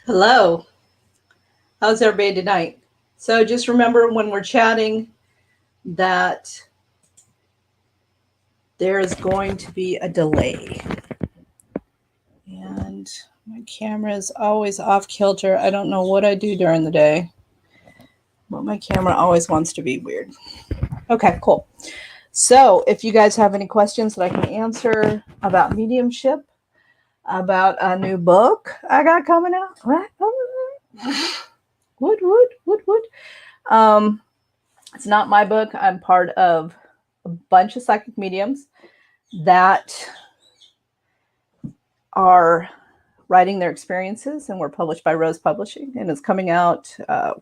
Hello. How's everybody tonight? So just remember when we're chatting that there is going to be a delay. And my camera is always off kilter. I don't know what I do during the day, but my camera always wants to be weird. Okay, cool. So if you guys have any questions that I can answer about mediumship, about a new book I got coming out, wood. It's not my book. I'm part of a bunch of psychic mediums that are writing their experiences, and we're published by Rose Publishing, and it's coming out. I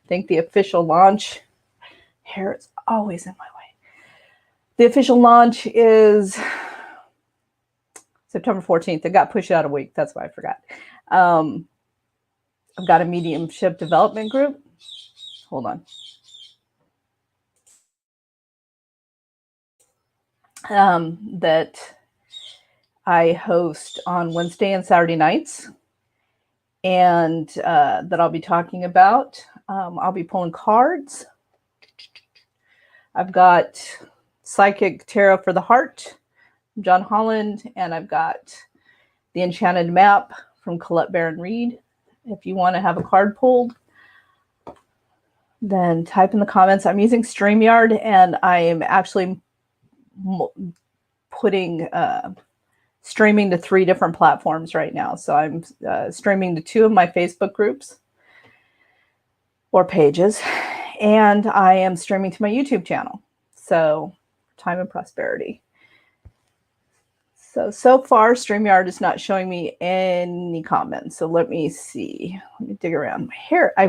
think the official launch, hair is always in my way. The official launch is September 14th. It got pushed out a week. That's why I forgot. I've got a mediumship development group. Hold on. That I host on Wednesday and Saturday nights, and that I'll be talking about. I'll be pulling cards. I've got Psychic Tarot for the Heart, John Holland, and I've got the Enchanted Map from Colette Baron Reed. If you want to have a card pulled, then type in the comments. I'm using StreamYard, and I am actually putting streaming to 3 different platforms right now. So I'm streaming to 2 of my Facebook groups or pages, and I am streaming to my YouTube channel. So Time and Prosperity. So far, StreamYard is not showing me any comments. So let me see. Let me dig around. My hair, I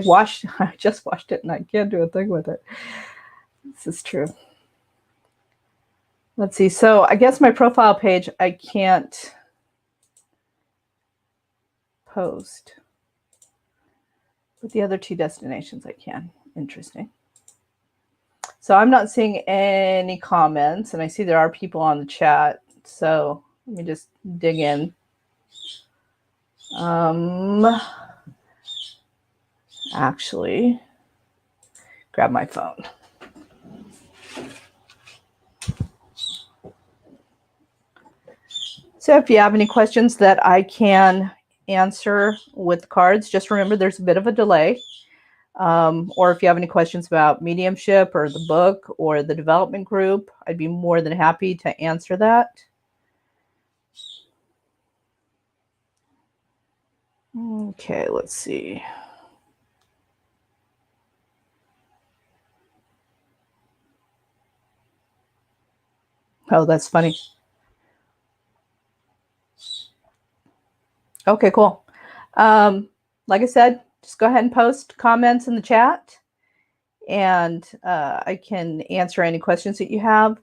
just washed it, and I can't do a thing with it. This is true. Let's see. So I guess my profile page, I can't post. But the other 2 destinations I can. Interesting. So I'm not seeing any comments, and I see there are people on the chat. So let me just dig in. Actually, grab my phone. So if you have any questions that I can answer with cards, just remember there's a bit of a delay. Or if you have any questions about mediumship or the book or the development group, I'd be more than happy to answer that. Okay, let's see. Oh, that's funny. Okay, cool. Like I said, just go ahead and post comments in the chat, and I can answer any questions that you have.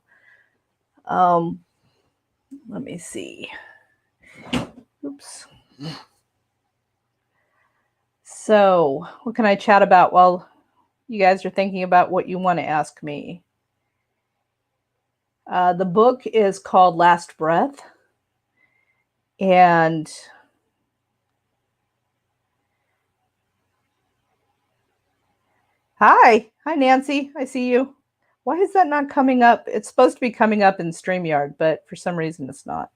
Let me see. Oops. So what can I chat about while you guys are thinking about what you want to ask me? The book is called Last Breath. And hi, Nancy. I see you. Why is that not coming up? It's supposed to be coming up in StreamYard, but for some reason it's not.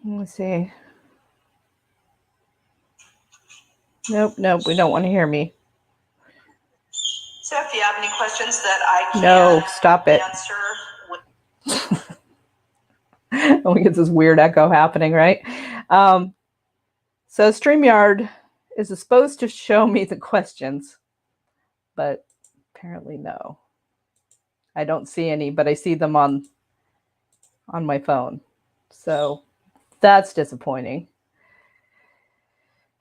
Let me see. Nope, we don't want to hear me. So if you have any questions that I can stop it. Answer. we get this weird echo happening, right? So StreamYard is supposed to show me the questions, but apparently no. I don't see any, but I see them on my phone. So that's disappointing.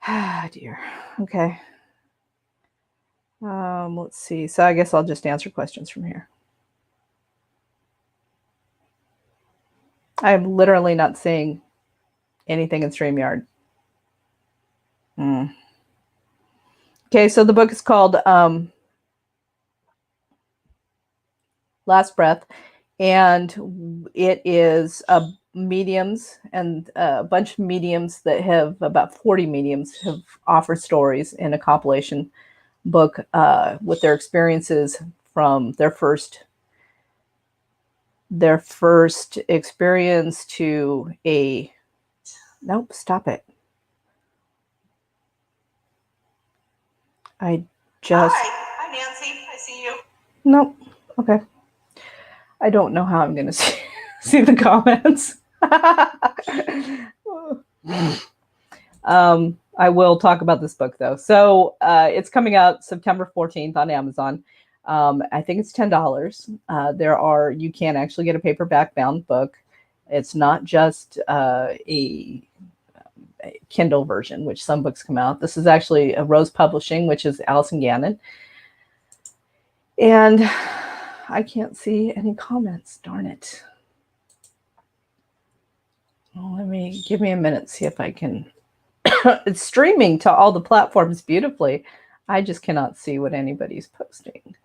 Ah, dear. Okay. Let's see. So I guess I'll just answer questions from here. I'm literally not seeing anything in StreamYard. Okay, so the book is called Last Breath, and it is mediums, and a bunch of mediums that have about 40 mediums have offered stories in a compilation book with their experiences from their first experience to a nope, stop it. I just Hi Nancy, I see you. Nope. Okay. I don't know how I'm going to see the comments. I will talk about this book though. So it's coming out September 14th on Amazon. I think it's $10. You can actually get a paperback bound book. It's not just a Kindle version, which some books come out. This is actually a Rose Publishing, which is Allison Gannon. And I can't see any comments, darn it. Well, give me a minute, see if I can. It's streaming to all the platforms beautifully. I just cannot see what anybody's posting.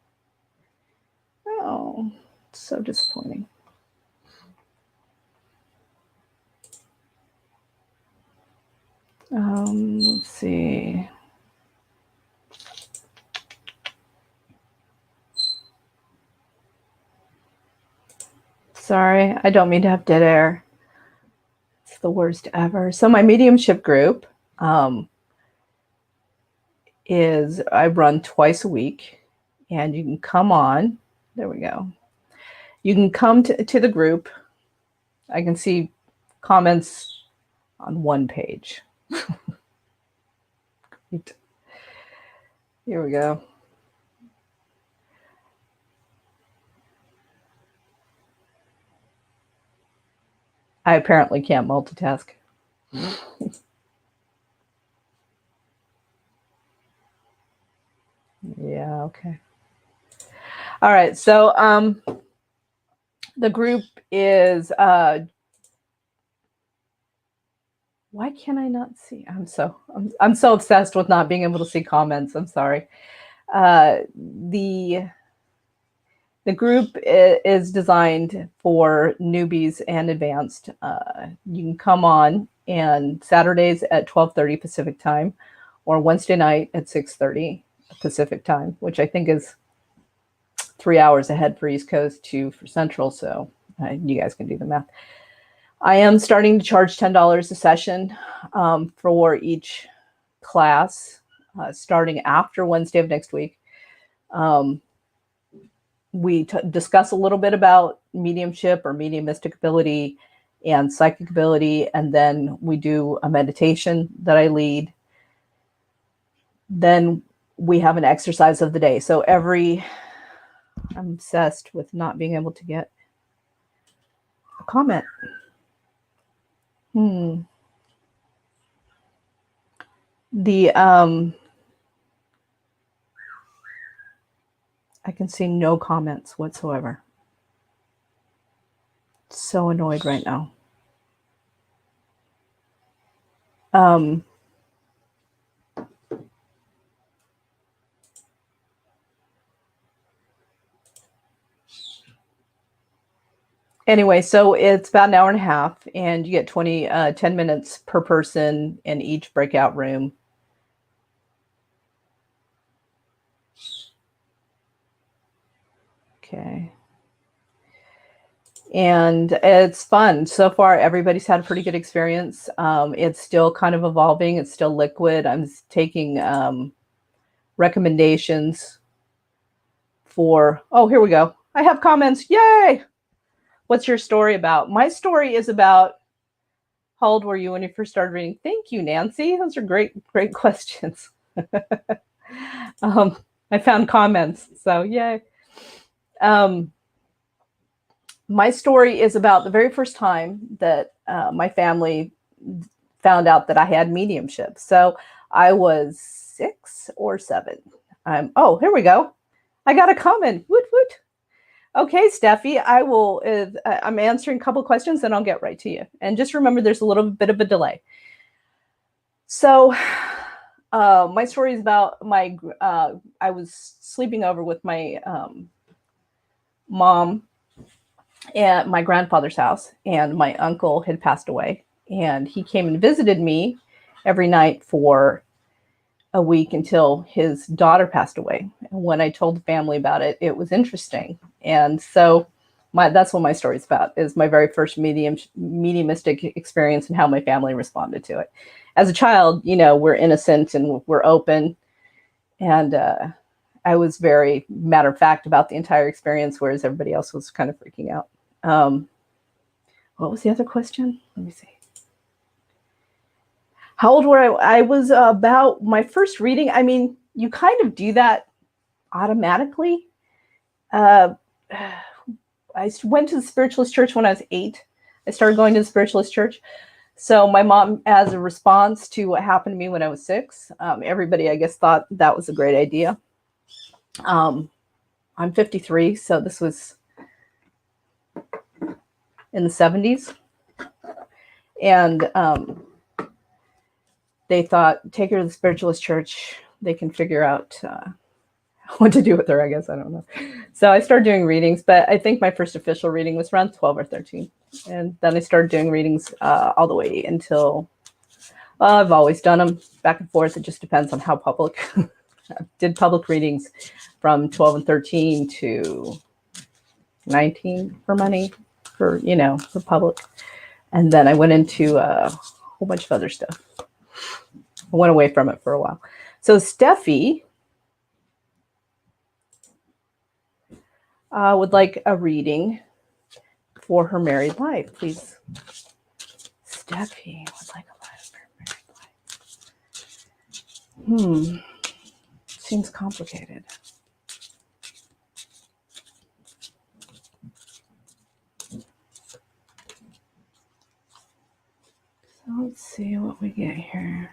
Oh, it's so disappointing. Let's see. Sorry, I don't mean to have dead air. It's the worst ever. So my mediumship group is I run twice a week, and you can come on. There we go. You can come to the group. I can see comments on one page. Great. Here we go. I apparently can't multitask. Yeah, okay. All right, so the group is why can I not see? I'm so obsessed with not being able to see comments. I'm sorry. The group is designed for newbies and advanced. You can come on and Saturdays at 12:30 Pacific time, or Wednesday night at 6:30 Pacific time, which I think is 3 hours ahead for East Coast, 2 for Central. So you guys can do the math. I am starting to charge $10 a session for each class, starting after Wednesday of next week. We discuss a little bit about mediumship or mediumistic ability and psychic ability, and then we do a meditation that I lead. Then we have an exercise of the day. So I'm obsessed with not being able to get a comment. I can see no comments whatsoever. So annoyed right now. Anyway, so it's about an hour and a half, and you get 10 minutes per person in each breakout room. Okay. And it's fun. So far, everybody's had a pretty good experience. It's still kind of evolving. It's still liquid. I'm taking recommendations for, oh, here we go. I have comments. Yay! What's your story about? My story is about how old were you when you first started reading? Thank you, Nancy. Those are great questions. um, I found comments, so yay. Um, my story is about the very first time that my family found out that I had mediumship. So I was 6 or 7. Oh, here we go. I got a comment. Woot woot. Okay, Steffi, I will. I'm answering a couple of questions, and I'll get right to you. And just remember, there's a little bit of a delay. So, my story is about my. I was sleeping over with my mom at my grandfather's house, and my uncle had passed away, and he came and visited me every night for a week until his daughter passed away. And when I told the family about it, it was interesting. And so that's what my story's about, is my very first mediumistic experience and how my family responded to it. As a child, we're innocent and we're open. And I was very matter of fact about the entire experience, whereas everybody else was kind of freaking out. What was the other question? Let me see. How old were I? I was about my first reading. I mean, you kind of do that automatically. I went to the spiritualist church when I was 8. I started going to the spiritualist church. So my mom, as a response to what happened to me when I was 6, everybody, I guess, thought that was a great idea. I'm 53, so this was in the 70s. And they thought, take her to the spiritualist church. They can figure out what to do with her, I guess. I don't know. So I started doing readings, but I think my first official reading was around 12 or 13. And then I started doing readings all the way until, I've always done them back and forth. It just depends on how public. I did public readings from 12 and 13 to 19 for money, for public. And then I went into a whole bunch of other stuff. I went away from it for a while. So Steffi would like a reading for her married life, please. Steffi would like a life for her married life. Seems complicated. So let's see what we get here.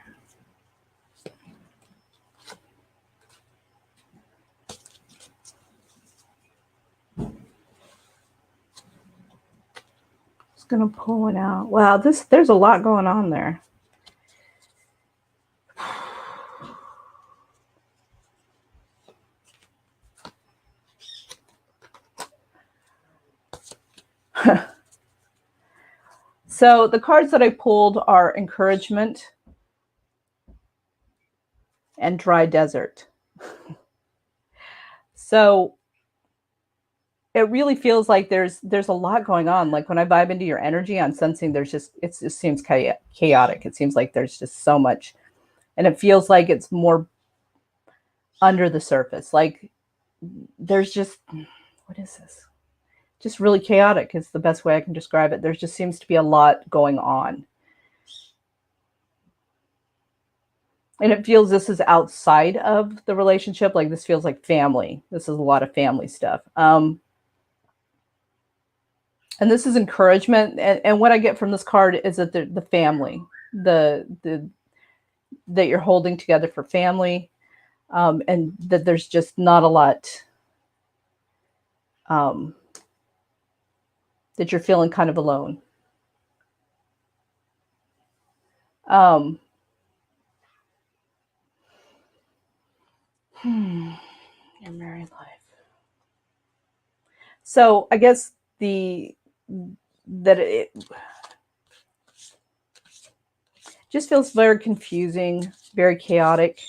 Gonna pull it out. Wow, there's a lot going on there. So the cards that I pulled are encouragement and dry desert. So it really feels like there's a lot going on. Like when I vibe into your energy, I'm sensing it just seems chaotic. It seems like there's just so much, and it feels like it's more under the surface. Like there's just, what is this? Just really chaotic is the best way I can describe it. There just seems to be a lot going on. And it feels this is outside of the relationship. Like this feels like family. This is a lot of family stuff. And this is encouragement. And what I get from this card is that the family, that you're holding together for family, and that there's just not a lot, that you're feeling kind of alone. Your married life. So I guess it just feels very confusing, very chaotic.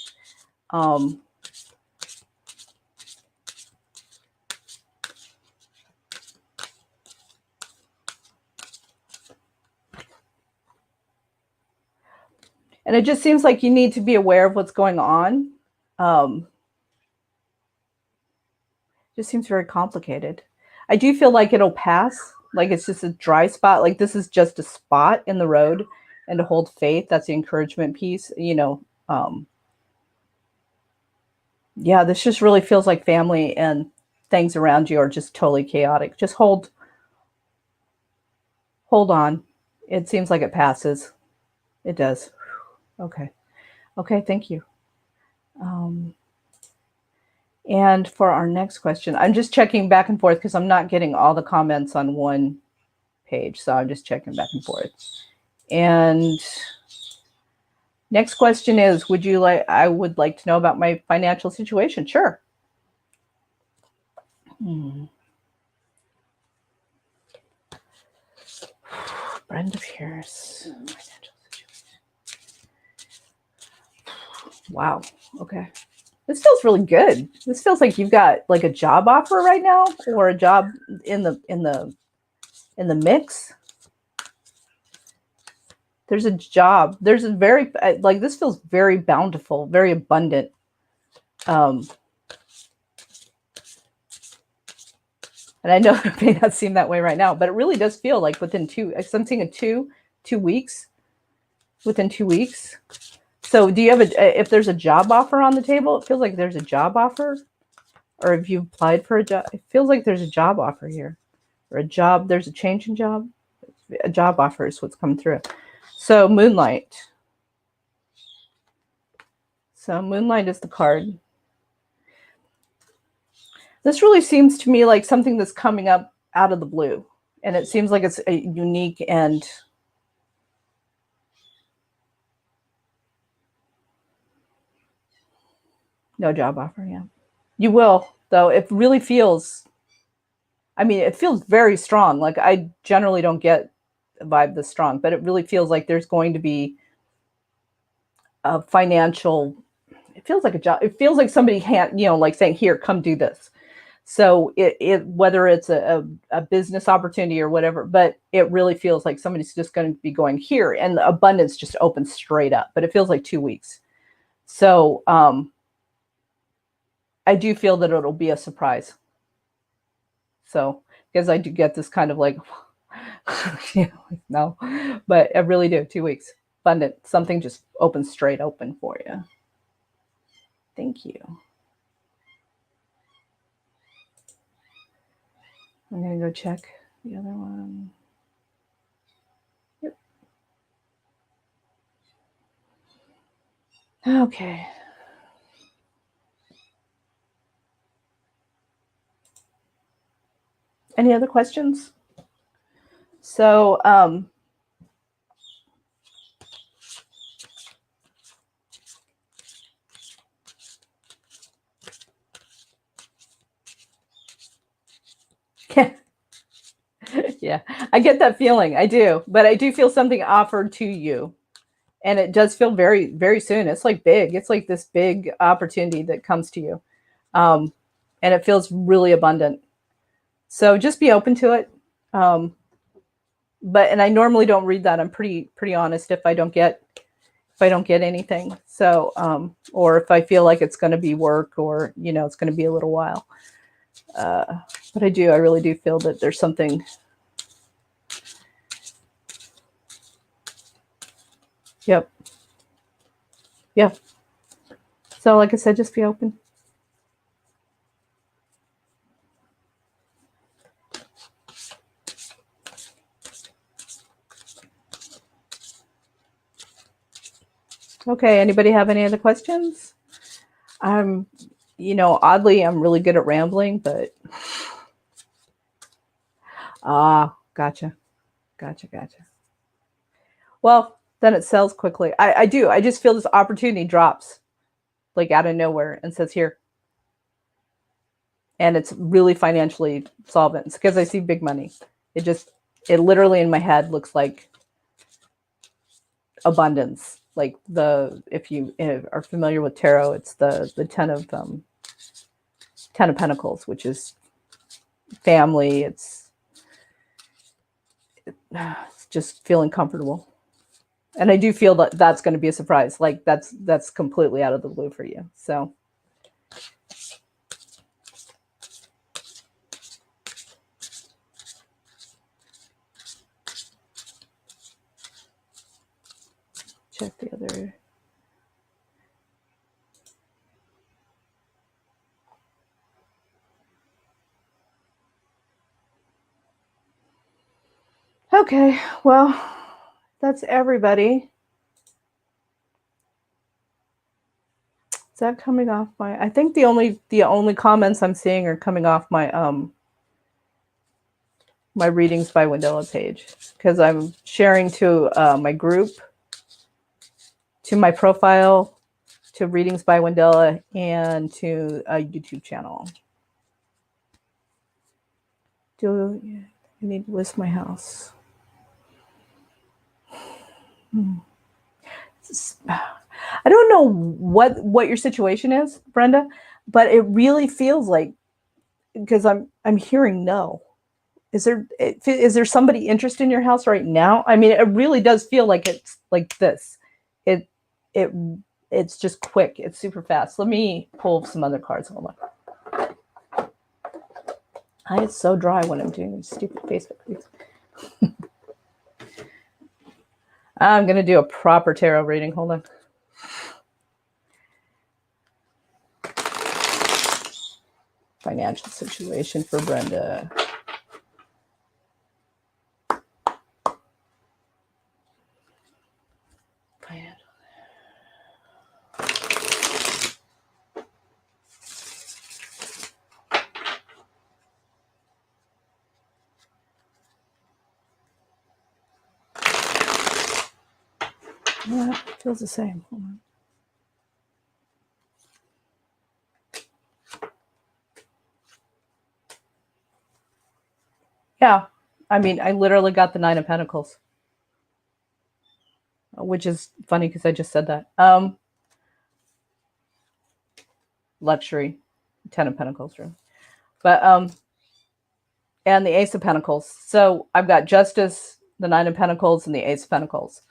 And it just seems like you need to be aware of what's going on. Just seems very complicated. I do feel like it'll pass. like it's just a dry spot. Like this is just a spot in the road, and to hold faith, that's the encouragement piece. Yeah, this just really feels like family and things around you are just totally chaotic. Just hold on. It seems like it passes. It does. Okay. Okay, thank you. Um, and for our next question, I'm just checking back and forth because I'm not getting all the comments on one page. So I'm just checking back and forth. And next question is, I would like to know about my financial situation. Sure. Brenda Pierce. Financial situation. Wow. Okay. This feels really good. This feels like you've got like a job offer right now, or a job in the mix. There's a job. There's a very like this feels very bountiful, very abundant. And I know it may not seem that way right now, but it really does feel like within I'm seeing two weeks, within 2 weeks. So do you have if there's a job offer on the table, it feels like there's a job offer, or if you applied for a job, it feels like there's a job offer here, or there's a change in job. A job offer is what's come through. So Moonlight. So Moonlight is the card. This really seems to me like something that's coming up out of the blue. And it seems like it's a unique and no job offer, yeah. You will, though. It really feels, it feels very strong. Like I generally don't get a vibe this strong, but it really feels like there's going to be a financial, it feels like a job. It feels like somebody like saying, here, come do this. So it whether it's a business opportunity or whatever, but it really feels like somebody's just going to be going here, and the abundance just opens straight up. But it feels like 2 weeks. So I do feel that it'll be a surprise. So because I do get this kind of like, no, but I really do. 2 weeks, abundant. Something just opens straight open for you. Thank you. I'm going to go check the other one. Yep. Okay. Any other questions? So, yeah, I get that feeling. I do, but I do feel something offered to you, and it does feel very, very soon. It's like big. It's like this big opportunity that comes to you, and it feels really abundant. So just be open to it. And I normally don't read that. I'm pretty honest if I don't get anything. So or if I feel like it's going to be work, or it's going to be a little while. But I really do feel that there's something. Yep. Yeah. So like I said, just be open. Okay, anybody have any other questions? Oddly, I'm really good at rambling, but gotcha. Well, then it sells quickly. I do. I just feel this opportunity drops like out of nowhere and says here. And it's really financially solvent. It's because I see big money. It literally in my head looks like abundance. Like if you are familiar with tarot, it's the 10 of Pentacles, which is family. It's just feeling comfortable. And I do feel that that's going to be a surprise. Like that's completely out of the blue for you. So check the other. Okay, well, that's everybody. Is that coming off my? I think the only comments I'm seeing are coming off my my readings by Wendella page, because I'm sharing to my group, to my profile, to readings by Wendella, and to a YouTube channel. Do I need to list my house? I don't know what your situation is, Brenda, but it really feels like, because I'm hearing no. Is there somebody interested in your house right now? I mean, it really does feel like it's like this. It it it's just quick. It's super fast. Let me pull some other cards. Hold on. It's so dry when I'm doing these stupid Facebook reads. I'm gonna do a proper tarot reading. Hold on. Financial situation for Brenda. Financial. Yeah, it feels the same. Hold on. Yeah, I mean, I literally got the Nine of Pentacles, which is funny because I just said that. Luxury, Ten of Pentacles, right? But and the Ace of Pentacles. So I've got Justice, the Nine of Pentacles, and the Ace of Pentacles.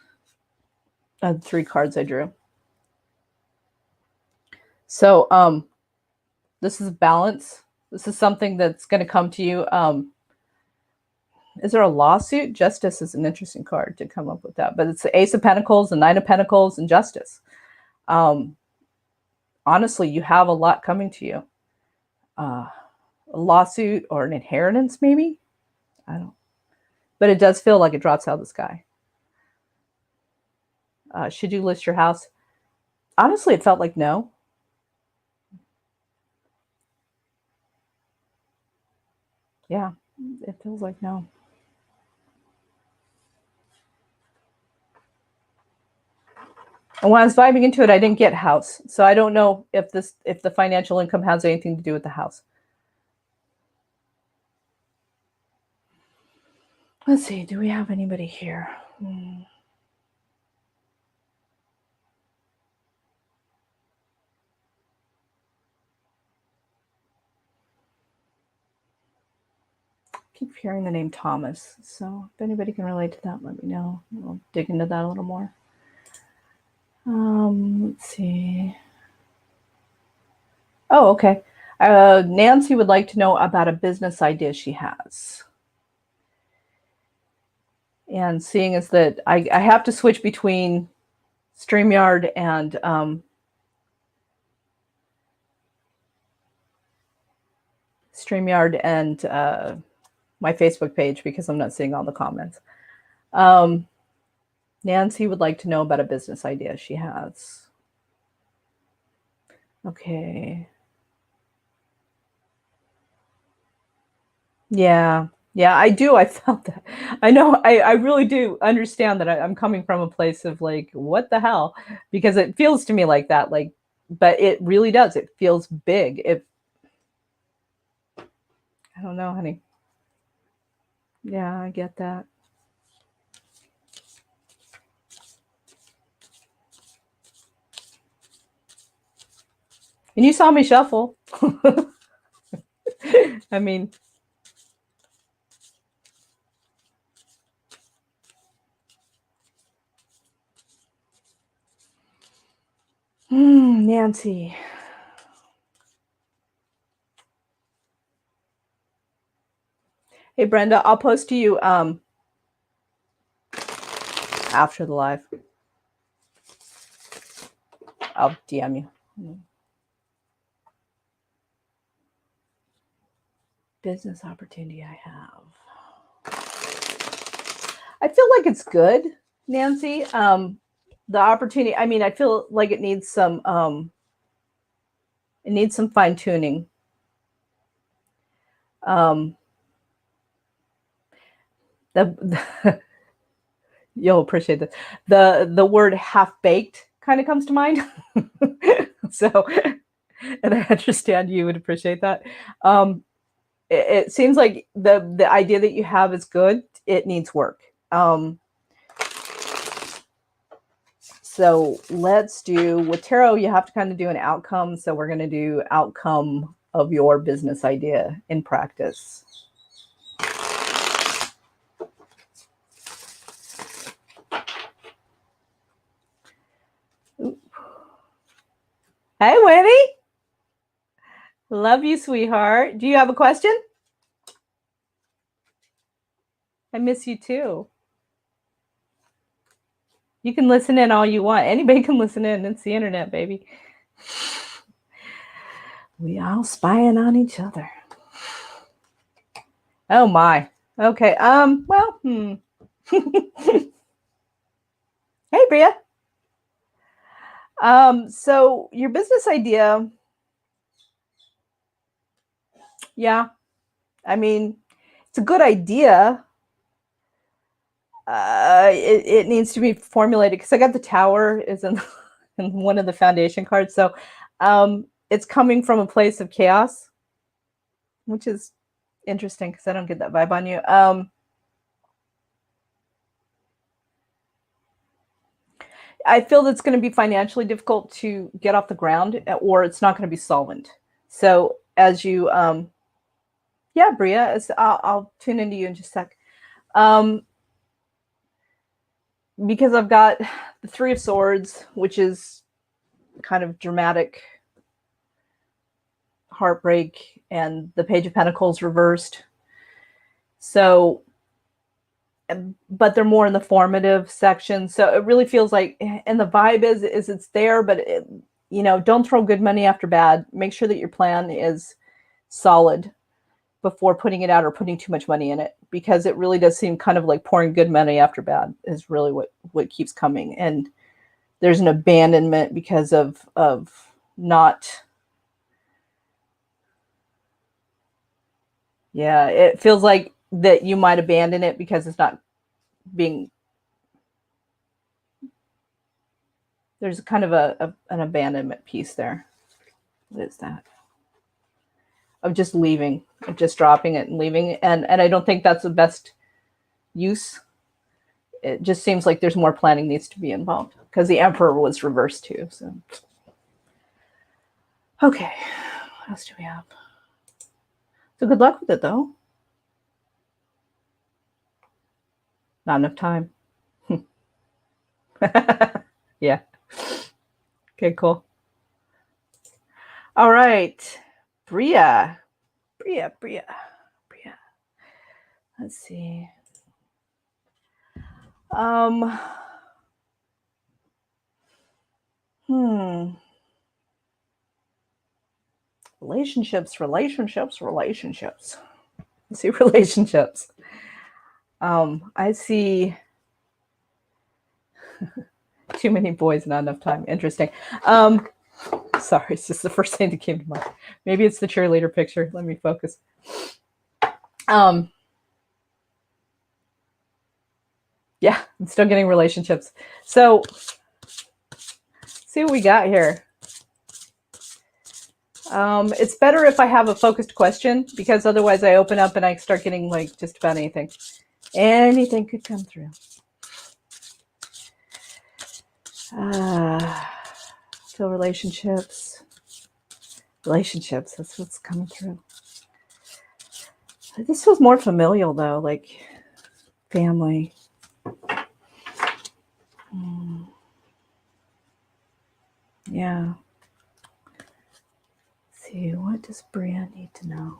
The 3 cards I drew. So this is balance. This is something that's going to come to you. Is there a lawsuit? Justice is an interesting card to come up with that. But it's the Ace of Pentacles, the Nine of Pentacles, and Justice. Honestly, you have a lot coming to you. A lawsuit or an inheritance, maybe? I don't. But it does feel like it drops out of the sky. Should you list your house? Honestly, it felt like no. Yeah, it feels like no. And when I was vibing into it, I didn't get house. So I don't know if the financial income has anything to do with the house. Let's see, do we have anybody here? Keep hearing the name Thomas. So if anybody can relate to that, let me know. We'll dig into that a little more. Let's see. Oh, okay. Nancy would like to know about a business idea she has. And seeing as that I have to switch between StreamYard and my Facebook page because I'm not seeing all the comments. Nancy would like to know about a business idea she has. Okay. Yeah, I do. I felt that. I know. I really do understand that I'm coming from a place of like, what the hell? Because it feels to me like that. Like, but it really does. It feels big. I don't know, honey. Yeah, I get that. And you saw me shuffle. I mean, Nancy. Hey, Brenda, I'll post to you after the live. I'll DM you. Business opportunity I have. I feel like it's good, Nancy. The opportunity, I mean, I feel like it needs some fine tuning. The you'll appreciate this. The word half baked kind of comes to mind. So, and I understand you would appreciate that. It seems like the idea that you have is good. It needs work. So let's do, with tarot, you have to kind of do an outcome. So we're going to do outcome of your business idea in practice. Ooh. Hey, Winnie. Love you, sweetheart. Do you have a question? I miss you too. You can listen in all you want. Anybody can listen in. It's the internet, baby. We all spying on each other. Oh my. Okay. Well, Hey, Bria. So your business idea, yeah. I mean, it's a good idea. It needs to be formulated because I got the tower is in one of the foundation cards. So it's coming from a place of chaos, which is interesting because I don't get that vibe on you. I feel that's going to be financially difficult to get off the ground, or it's not going to be solvent. So as you, yeah, Bria, I'll tune into you in just a sec. Because I've got the Three of Swords, which is kind of dramatic heartbreak, and the Page of Pentacles reversed. So, but they're more in the formative section. So it really feels like, and the vibe is it's there, but it, don't throw good money after bad. Make sure that your plan is solid before putting it out or putting too much money in it, because it really does seem kind of like pouring good money after bad is really what keeps coming. And there's an abandonment because of not, yeah, it feels like that you might abandon it because it's not being, there's kind of an abandonment piece there. What is that? Of just leaving, of just dropping it and leaving. And I don't think that's the best use. It just seems like there's more planning needs to be involved because the Emperor was reversed too. So, okay, what else do we have? So good luck with it though. Not enough time. Yeah. Okay, cool. All right. Bria. Let's see. Relationships. I see relationships. I see too many boys, not enough time. Interesting. Sorry, it's just the first thing that came to mind. Maybe it's the cheerleader picture. Let me focus. Yeah, I'm still getting relationships. So, see what we got here. It's better if I have a focused question, because otherwise I open up and I start getting like just about anything. Anything could come through. So relationships, that's what's coming through. This feels more familial though, like family. Yeah. Let's see, what does Bria need to know?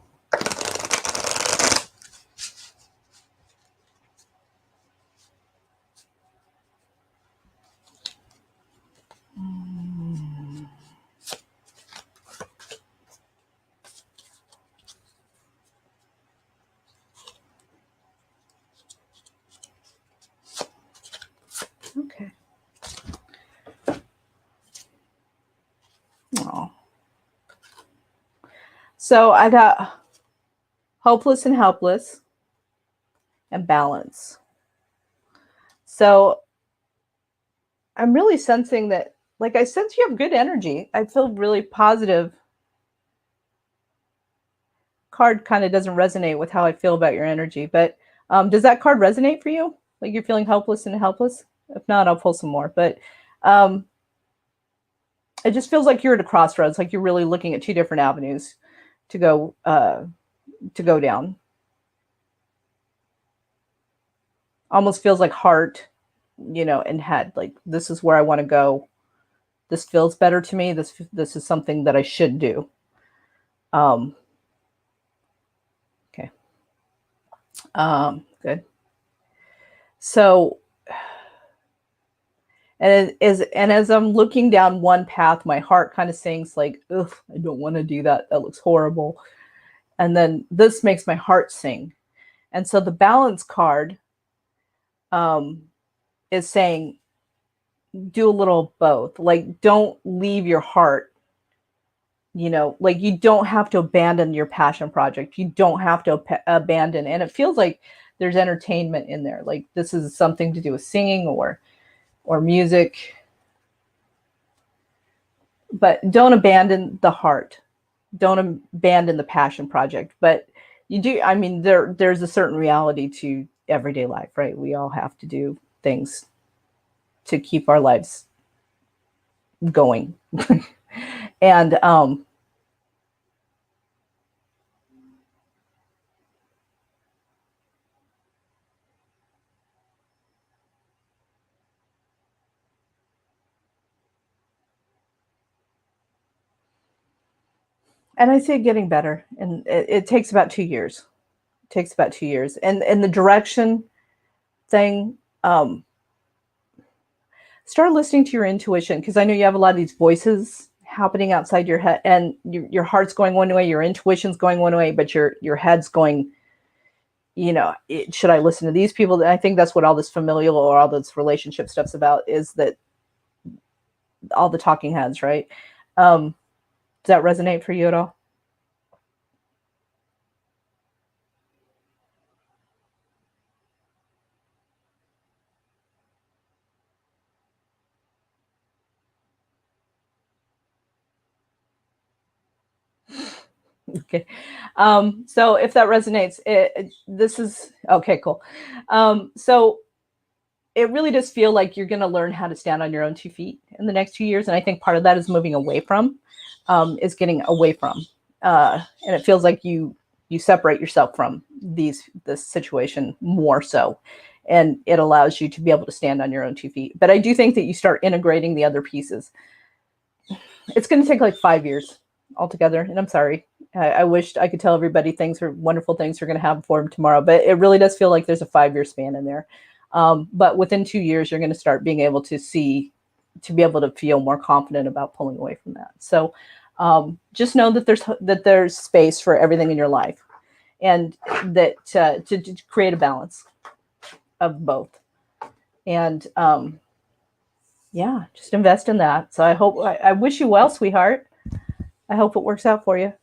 So I got hopeless and helpless and balance. So I'm really sensing that, like, I sense you have good energy. I feel really positive. Card kind of doesn't resonate with how I feel about your energy, but does that card resonate for you? Like you're feeling hopeless and helpless? If not, I'll pull some more. But um, it just feels like you're at a crossroads, like you're really looking at two different avenues to go down. Almost feels like heart, and head. Like this is where I want to go. This feels better to me. This is something that I should do. Okay. Good. So, and as I'm looking down one path, my heart kind of sings like, "Ugh, I don't want to do that. That looks horrible." And then this makes my heart sing. And so the balance card um, is saying, do a little of both. Like, don't leave your heart. Like you don't have to abandon your passion project. You don't have to abandon. And it feels like there's entertainment in there. Like this is something to do with singing or music. But don't abandon the heart. Don't abandon the passion project. But you do. I mean, there's a certain reality to everyday life, right? We all have to do things to keep our lives going. And I see it getting better, and it takes about 2 years. It takes about 2 years, and the direction thing. Start listening to your intuition, because I know you have a lot of these voices happening outside your head, and your heart's going one way, your intuition's going one way, but your head's going, should I listen to these people? I think that's what all this familial or all this relationship stuff's about, is that all the talking heads, right? Does that resonate for you at all? Okay. So if that resonates, this is okay, cool. So it really does feel like you're going to learn how to stand on your own 2 feet in the next 2 years. And I think part of that is moving away from, is getting away from. And it feels like you separate yourself from this situation more so. And it allows you to be able to stand on your own 2 feet. But I do think that you start integrating the other pieces. It's going to take like 5 years altogether. And I'm sorry. I wished I could tell everybody wonderful things are going to happen for them tomorrow, but it really does feel like there's a 5-year span in there. But within 2 years, you're going to start being able to be able to feel more confident about pulling away from that. So just know that there's space for everything in your life, and that to create a balance of both. And yeah, just invest in that. So I wish you well, sweetheart. I hope it works out for you.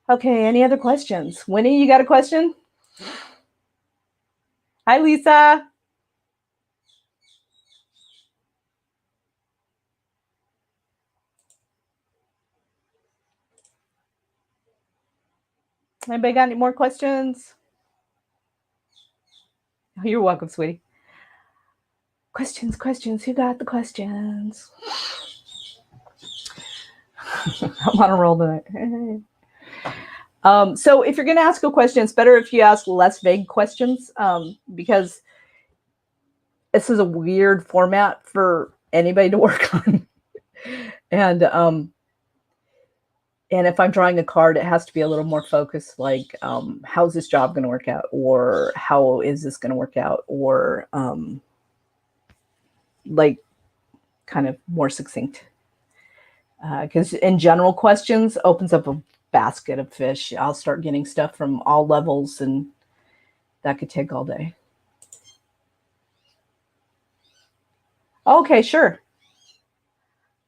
Okay, any other questions? Winnie, you got a question? Hi, Lisa. Anybody got any more questions? You're welcome, sweetie. Questions. Who got the questions? I'm on a roll tonight. So if you're going to ask a question, it's better if you ask less vague questions, because this is a weird format for anybody to work on. And if I'm drawing a card, it has to be a little more focused, like how's this job going to work out, or how is this going to work out, or like kind of more succinct. Because in general questions opens up a basket of fish. I'll start getting stuff from all levels, and that could take all day. Okay, sure.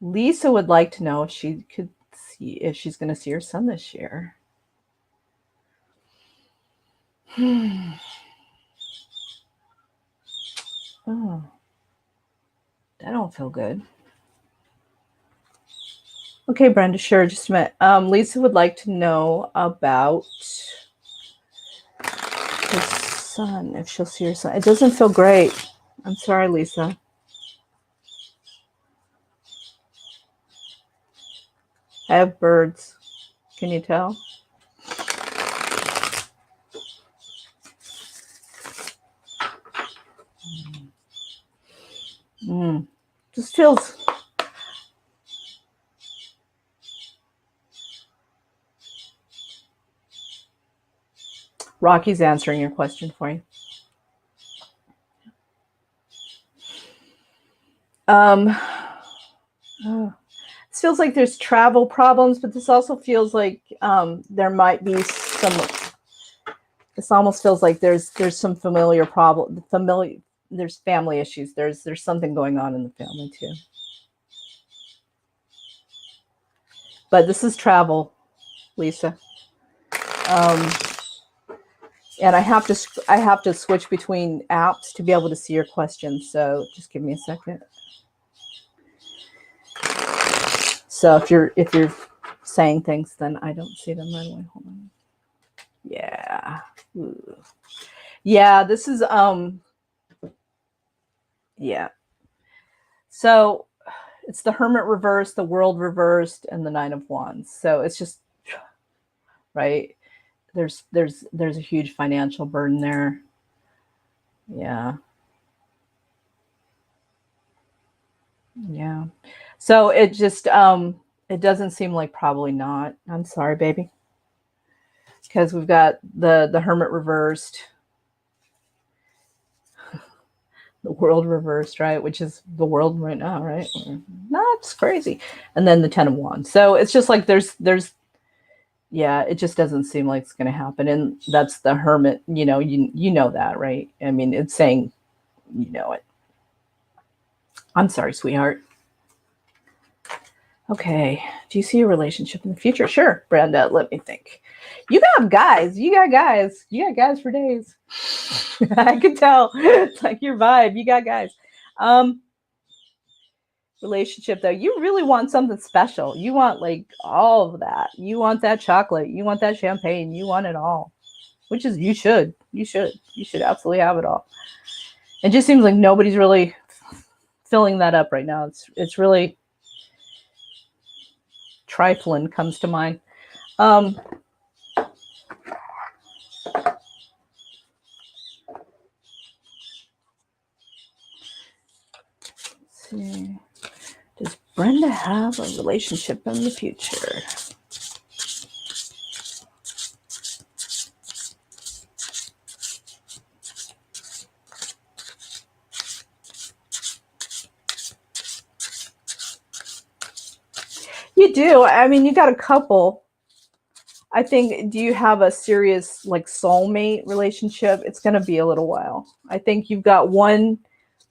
Lisa would like to know if she could see if she's going to see her son this year. Oh, that don't feel good. Okay, Brenda, sure, just a minute. Lisa would like to know about her son, if she'll see her son. It doesn't feel great. I'm sorry, Lisa. I have birds. Can you tell? Just feels... Rocky's answering your question for you. This feels like there's travel problems, but this also feels like there might be some... This almost feels like there's some familiar problem. There's family issues. There's something going on in the family too. But this is travel, Lisa. And I have to switch between apps to be able to see your questions. So just give me a second. So if you're saying things, then I don't see them right away. Hold on. Yeah. Ooh. Yeah, this is yeah. So it's the Hermit reversed, the World reversed, and the Nine of Wands. So it's just right. There's a huge financial burden there. Yeah. Yeah. So it just it doesn't seem like probably not. I'm sorry, baby. Because we've got the Hermit reversed, the World reversed, right? Which is the world right now, right? No, it's crazy. And then the Ten of Wands. So it's just like there's yeah, it just doesn't seem like it's going to happen. And that's the Hermit, you know that, right? I mean, it's saying, you know it. I'm sorry, sweetheart. Okay. Do you see a relationship in the future? Sure, Brenda. Let me think. You got guys. You got guys. You got guys for days. I can tell. It's like your vibe. You got guys. Relationship though, you really want something special. You want like all of that. You want that chocolate. You want that champagne. You want it all. Which is you should absolutely have it all. It just seems like nobody's really filling that up right now. It's really trifling comes to mind. Let's see. Does Brenda have a relationship in the future? You do. I mean, you got a couple. I think, do you have a serious like soulmate relationship? It's going to be a little while. I think you've got one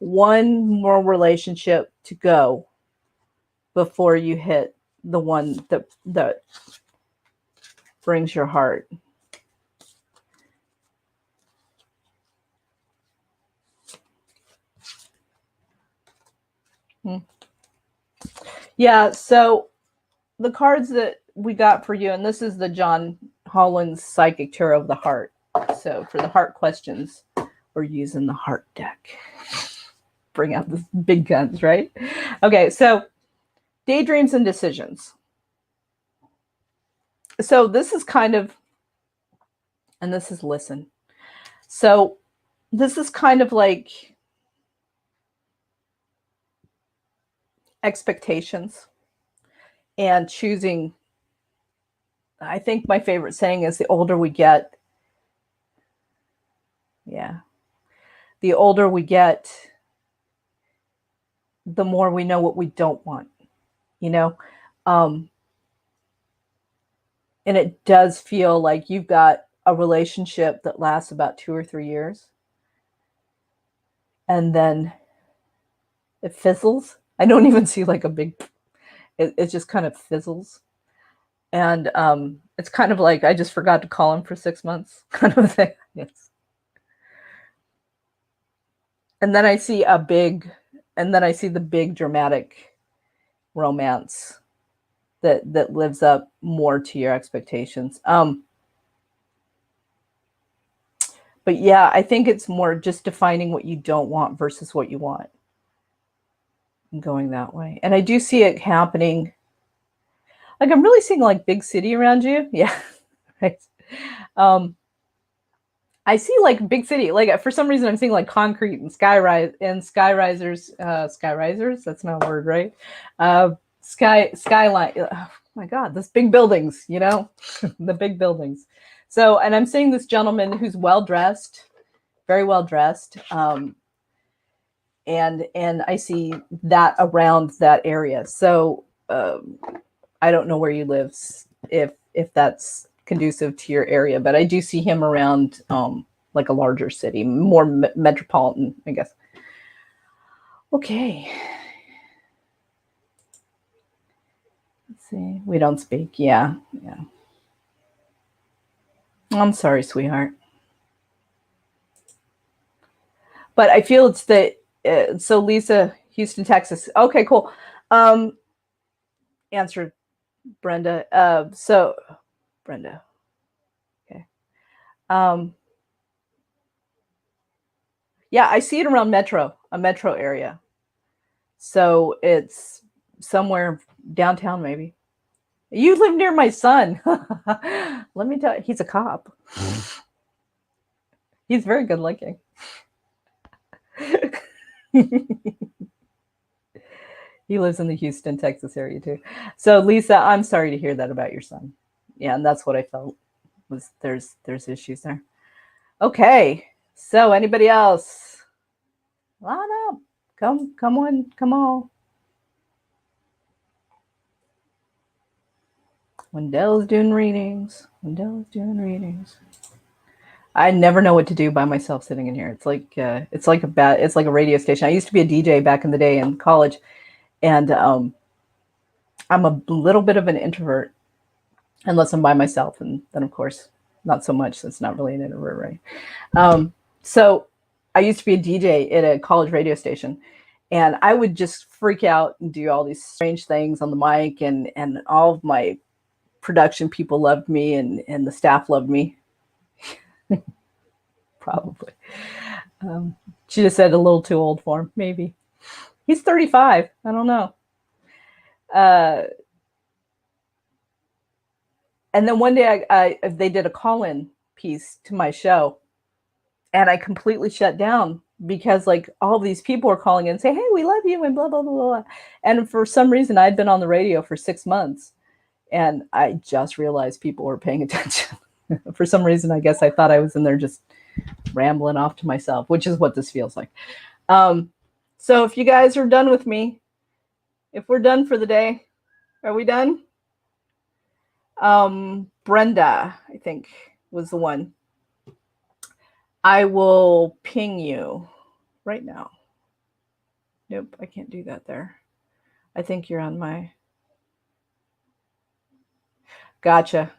more relationship to go before you hit the one that brings your heart. Yeah, so the cards that we got for you, and this is the John Holland's Psychic Tarot of the Heart. So for the heart questions, we're using the heart deck. Bring out the big guns, right? Okay, so daydreams and decisions. So this is kind of, and this is listen. So this is kind of like expectations and choosing. I think my favorite saying is the older we get, the older we get, the more we know what we don't want, and it does feel like you've got a relationship that lasts about 2 or 3 years and then it fizzles. I don't even see like a big, it just kind of fizzles. And it's kind of like I just forgot to call him for 6 months kind of a thing. Yes. And then I see the big dramatic romance that lives up more to your expectations. But yeah, I think it's more just defining what you don't want versus what you want and going that way. And I do see it happening. Like I'm really seeing like big city around you. Yeah. Right. Um, I see like big city. Like for some reason I'm seeing like concrete and skyrisers. That's not a word, right? Skyline. Oh my God, this big buildings, the big buildings. So, and I'm seeing this gentleman who's well dressed, very well dressed. And I see that around that area. So I don't know where you live, if that's conducive to your area, but I do see him around like a larger city, more metropolitan, I guess. Okay. Let's see. We don't speak. Yeah. Yeah. I'm sorry, sweetheart. But I feel it's the so Lisa, Houston, Texas. Okay, cool. Answered Brenda. So Brenda. Okay. Yeah, I see it around a metro area. So it's somewhere downtown, maybe. You live near my son. Let me tell you, he's a cop. He's very good looking. He lives in the Houston, Texas area too. So Lisa, I'm sorry to hear that about your son. Yeah, and that's what I felt was there's issues there. Okay. So anybody else? Line up. Come on. Wendell's doing readings. I never know what to do by myself sitting in here. It's like a radio station. I used to be a DJ back in the day in college, and I'm a little bit of an introvert unless I'm by myself, and then of course not so much. So it's not really an introvert, right? So I used to be a DJ at a college radio station, and I would just freak out and do all these strange things on the mic, and all of my production people loved me, and the staff loved me. Probably. She just said a little too old for him, maybe. He's 35. I don't know. And then one day they did a call-in piece to my show, and I completely shut down because like all these people were calling in and say, "Hey, we love you," and blah blah blah blah. And for some reason, I'd been on the radio for 6 months, and I just realized people were paying attention. For some reason, I guess I thought I was in there just rambling off to myself, which is what this feels like. So if you guys are done with me, if we're done for the day, are we done? Brenda, I think, was the one. I will ping you right now. Nope, I can't do that there. I think you're on my... Gotcha.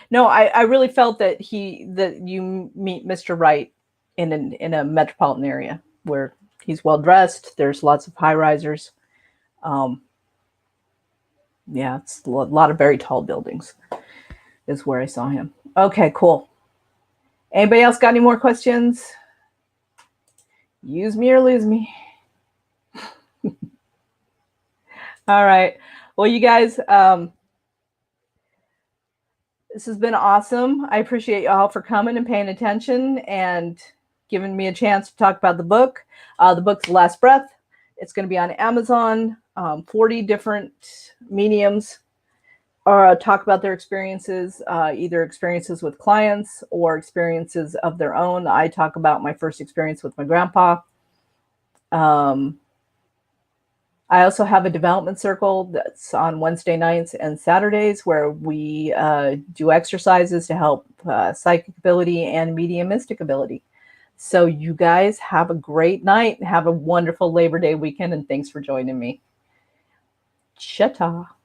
No, I really felt that you meet Mr. Right in a metropolitan area where he's well dressed. There's lots of high risers. Yeah, it's a lot of very tall buildings is where I saw him. Okay, cool. Anybody else got any more questions? Use me or lose me. All right. Well, you guys, this has been awesome. I appreciate y'all for coming and paying attention and giving me a chance to talk about the book. The book's The Last Breath. It's going to be on Amazon. 40 different mediums talk about their experiences, either experiences with clients or experiences of their own. I talk about my first experience with my grandpa. I also have a development circle that's on Wednesday nights and Saturdays where we do exercises to help psychic ability and mediumistic ability. So you guys have a great night. Have a wonderful Labor Day weekend, and thanks for joining me. Chita.